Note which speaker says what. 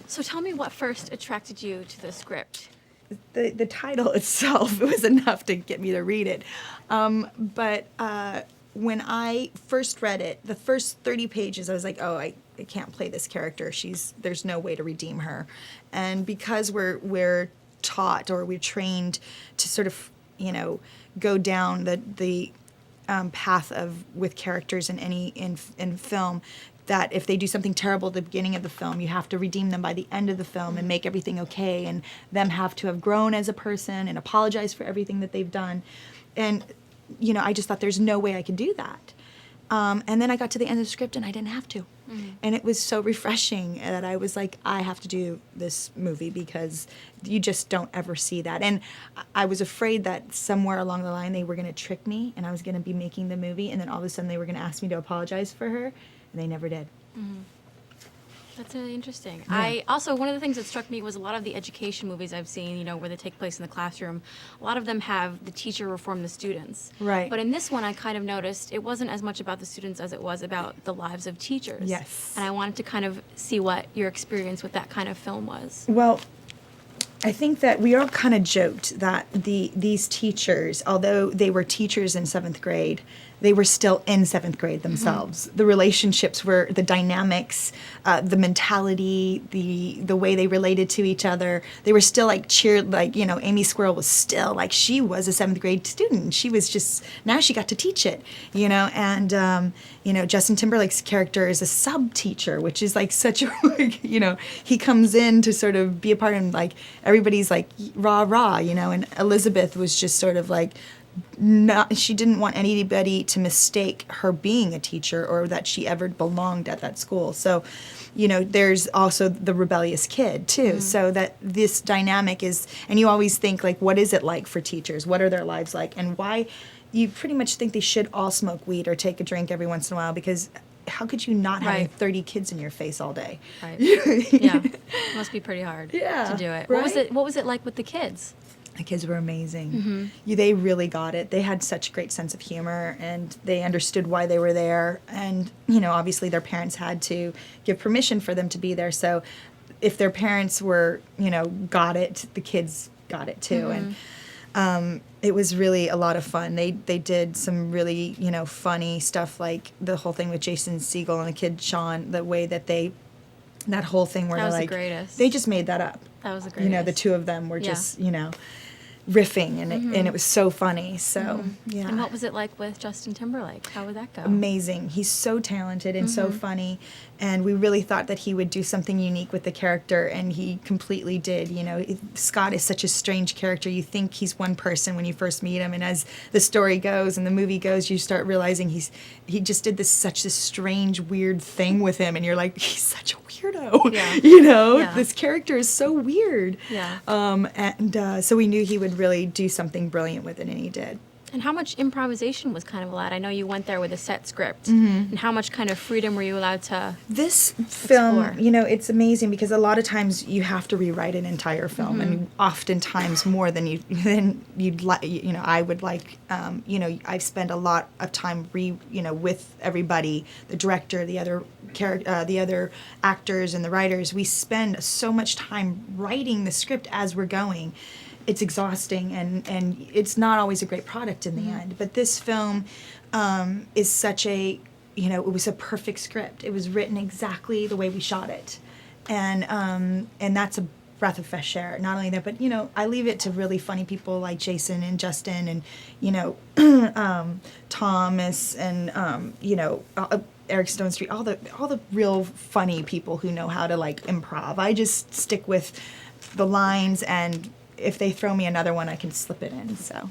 Speaker 1: So tell me what first attracted you to the script.
Speaker 2: The title itself was enough to get me to read it. But when I first read it, the first 30 pages, I was like, oh, I can't play this character. There's no way to redeem her. And because we're taught or we're trained to sort of, go down the path of with characters in film, that if they do something terrible at the beginning of the film, you have to redeem them by the end of the film and make everything okay, and them have to have grown as a person and apologize for everything that they've done. And, I just thought there's no way I could do that. And then I got to the end of the script and I didn't have to. Mm-hmm. And it was so refreshing that I was like, I have to do this movie because you just don't ever see that. And I was afraid that somewhere along the line they were going to trick me and I was going to be making the movie and then all of a sudden they were going to ask me to apologize for her. And they never did.
Speaker 1: Mm-hmm. That's really interesting.
Speaker 2: Yeah.
Speaker 1: One of the things that struck me was a lot of the education movies I've seen, where they take place in the classroom, a lot of them have the teacher reform the students.
Speaker 2: Right.
Speaker 1: But in this one, I kind of noticed it wasn't as much about the students as it was about the lives of teachers.
Speaker 2: Yes.
Speaker 1: And I wanted to kind of see what your experience with that kind of film was.
Speaker 2: Well, I think that we all kind of joked that these teachers, although they were teachers in 7th grade, they were still in 7th grade themselves. Mm-hmm. The relationships were, the dynamics, the mentality, the way they related to each other. They were still Amy Squirrel was still like, she was a 7th grade student. She was just, now she got to teach it, and, Justin Timberlake's character is a sub teacher, which is like such a, he comes in to sort of be a part and like, everybody's like, rah, rah, and Elizabeth was just sort of like, she didn't want anybody to mistake her being a teacher or that she ever belonged at that school. So, there's also the rebellious kid too. Mm-hmm. So that this dynamic is, and you always think like, what is it like for teachers? What are their lives like? And why you pretty much think they should all smoke weed or take a drink every once in a while, because how could you not have 30 kids in your face all day?
Speaker 1: Right. Yeah. It must be pretty hard to do it.
Speaker 2: Right?
Speaker 1: What was it like with the kids?
Speaker 2: The kids were amazing.
Speaker 1: Mm-hmm.
Speaker 2: They really got it. They had such a great sense of humor, and they understood why they were there. And, obviously their parents had to give permission for them to be there. So if their parents were, got it, the kids got it too.
Speaker 1: Mm-hmm.
Speaker 2: And it was really a lot of fun. They did some really, funny stuff, like the whole thing with Jason Segel and the kid Sean, the way that that whole thing where
Speaker 1: that was
Speaker 2: they're like,
Speaker 1: the greatest.
Speaker 2: They just made that up.
Speaker 1: That was the greatest.
Speaker 2: The two of them were just, riffing, and it was so funny. So, yeah.
Speaker 1: And what was it like with Justin Timberlake? How would that go?
Speaker 2: Amazing. He's so talented and so funny, and we really thought that he would do something unique with the character, and he completely did. Scott is such a strange character. You think he's one person when you first meet him, and as the story goes and the movie goes, you start realizing he just did such a strange, weird thing with him, and you're like, he's such a weirdo.
Speaker 1: Yeah.
Speaker 2: This character is so weird.
Speaker 1: Yeah.
Speaker 2: And so we knew he would really do something brilliant with it, and he did.
Speaker 1: And how much improvisation was kind of allowed? I know you went there with a set script. Mm-hmm. And how much kind of freedom were you allowed to
Speaker 2: This film,
Speaker 1: explore?
Speaker 2: It's amazing because a lot of times you have to rewrite an entire film, and oftentimes more than you'd like. I would like. I've spent a lot of time with everybody, the director, the other actors, and the writers. We spend so much time writing the script as we're going. It's exhausting, and it's not always a great product in the end. But this film is such a, it was a perfect script. It was written exactly the way we shot it. And that's a breath of fresh air. Not only that, but, I leave it to really funny people like Jason and Justin and, Thomas and, Eric Stone Street, all the real funny people who know how to, like, improv. I just stick with the lines, and if they throw me another one, I can slip it in, so.